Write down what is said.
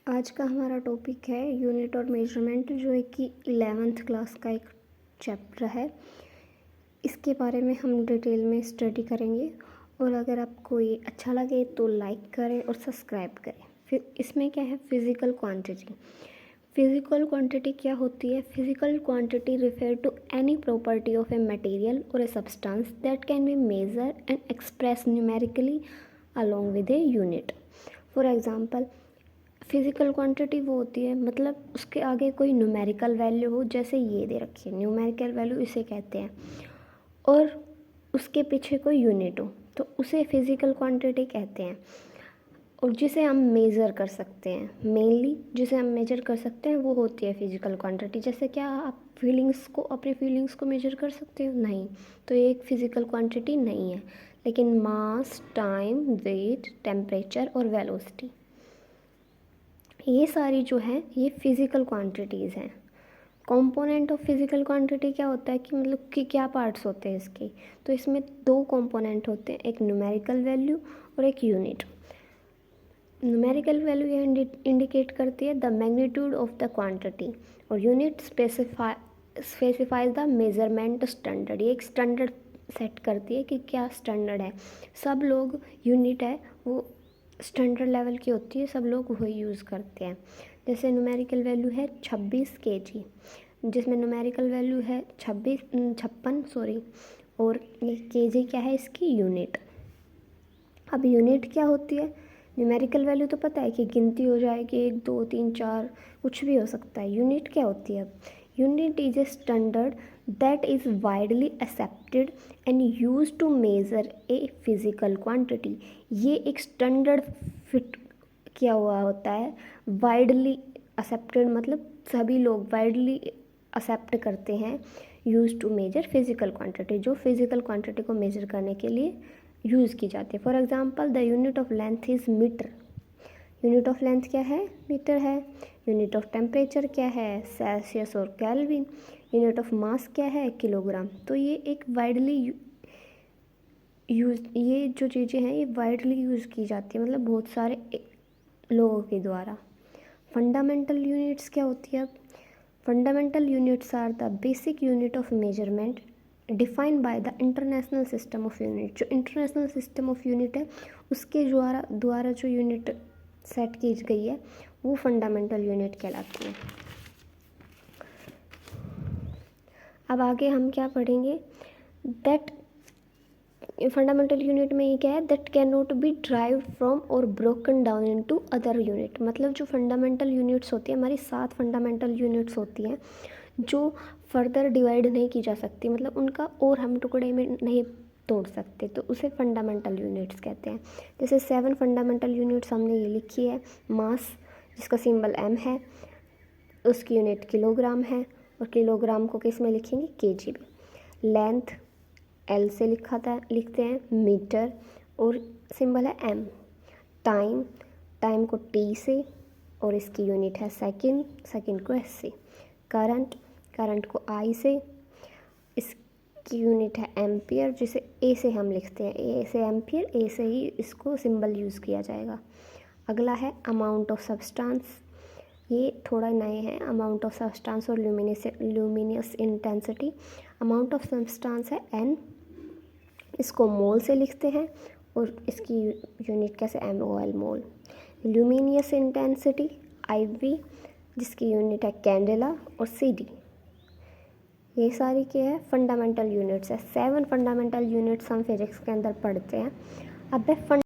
आज का हमारा टॉपिक है यूनिट और मेजरमेंट, जो है कि 11th क्लास का एक चैप्टर है। इसके बारे में हम डिटेल में स्टडी करेंगे और अगर आपको ये अच्छा लगे तो लाइक करें और सब्सक्राइब करें। फिर इसमें क्या है, फिज़िकल क्वांटिटी। फिज़िकल क्वांटिटी क्या होती है? Physical quantity refer to any property of a material और a substance that can be measure and express numerically along with a unit. For example, physical quantity वो होती है, मतलब उसके आगे कोई न्यूमेरिकल वैल्यू हो, जैसे ये दे रखी है न्यूमेरिकल वैल्यू, इसे कहते हैं, और उसके पीछे कोई यूनिट हो तो उसे फिज़िकल क्वांटिटी कहते हैं। और जिसे हम मेज़र कर सकते हैं, मेनली जिसे हम मेजर कर सकते हैं वो होती है फिज़िकल क्वांटिटी। जैसे क्या आप अपनी फीलिंग्स को मेजर कर सकते हो? नहीं, तो ये एक फ़िज़िकल क्वांटिटी नहीं है। लेकिन मास, टाइम, वेट, टेम्परेचर और वेलोसिटी, ये सारी जो है ये फिज़िकल क्वांटिटीज़ हैं। कंपोनेंट ऑफ फिज़िकल क्वांटिटी क्या होता है कि मतलब कि क्या पार्ट्स होते हैं इसके? तो इसमें दो कंपोनेंट होते हैं, एक न्यूमेरिकल वैल्यू और एक यूनिट। न्यूमेरिकल वैल्यू ये इंडिकेट करती है the magnitude of the quantity, और unit specifies the measurement standard. ये एक स्टैंडर्ड सेट करती है कि क्या स्टैंडर्ड है। सब लोग यूनिट है वो स्टैंडर्ड लेवल की होती है, सब लोग वही यूज़ करते हैं। जैसे न्यूमेरिकल वैल्यू है 26 kg, जिसमें न्यूमेरिकल वैल्यू है 56 और ये kg क्या है, इसकी यूनिट। अब यूनिट क्या होती है? न्यूमेरिकल वैल्यू तो पता है कि गिनती हो जाएगी, 1 2 3 4 कुछ भी हो सकता है। यूनिट क्या होती है? Unit is a standard that is widely accepted and use to measure a physical quantity. ये एक स्टैंडर्ड फिट किया हुआ होता है। वाइडली एक्सेप्टेड मतलब सभी लोग वाइडली एक्सेप्ट करते हैं। Use to measure physical quantity, जो फिज़िकल क्वांटिटी को मेजर करने के लिए यूज़ की जाती है। For example, the unit of length is metre. Unit of length क्या है? मीटर है। यूनिट ऑफ टेम्परेचर क्या है? सेल्सियस और केल्विन। यूनिट ऑफ मास क्या है? किलोग्राम। तो ये एक वाइडली ये जो चीज़ें हैं ये वाइडली यूज़ की जाती है, मतलब बहुत सारे लोगों के द्वारा। फंडामेंटल यूनिट्स क्या होती है? Fundamental units are the basic unit of measurement defined by the international system of unit. जो इंटरनेशनल सिस्टम ऑफ यूनिट है उसके द्वारा जो यूनिट सेट की गई है वो फंडामेंटल यूनिट कहलाती है। अब आगे हम क्या पढ़ेंगे? दैट फंडामेंटल यूनिट में ये क्या है? That can not be drive from और broken down into other unit. मतलब जो फंडामेंटल यूनिट्स होती है, हमारी 7 फंडामेंटल यूनिट्स होती हैं जो फर्दर डिवाइड नहीं की जा सकती, मतलब उनका और हम टुकड़े में नहीं तोड़ सकते, तो उसे फंडामेंटल यूनिट्स कहते हैं। जैसे 7 फंडामेंटल यूनिट्स हमने ये लिखी है। मास, जिसका सिंबल m है, उसकी यूनिट किलोग्राम है, और किलोग्राम को किस में लिखेंगे? kg में। लेंथ L से लिखते हैं मीटर, और सिंबल है m। टाइम को T से, और इसकी यूनिट है सेकंड को S से। करंट को I से, इसकी यूनिट है एम्पियर, जिसे A से हम लिखते हैं, A से एम्पियर, A से ही इसको सिंबल यूज़ किया जाएगा। अगला है अमाउंट ऑफ सब्सटेंस। ये थोड़ा नए हैं, अमाउंट ऑफ सब्सटेंस और luminous intensity. Amount of substance है N, इसको मोल से लिखते हैं, और इसकी यूनिट कैसे? MOL, मोल। ल्यूमिनियस इंटेंसिटी IV, जिसकी यूनिट है कैंडेला, और CD। ये सारी क्या है? फंडामेंटल यूनिट्स है। 7 फंडामेंटल यूनिट्स हम फिजिक्स के अंदर पढ़ते हैं। अब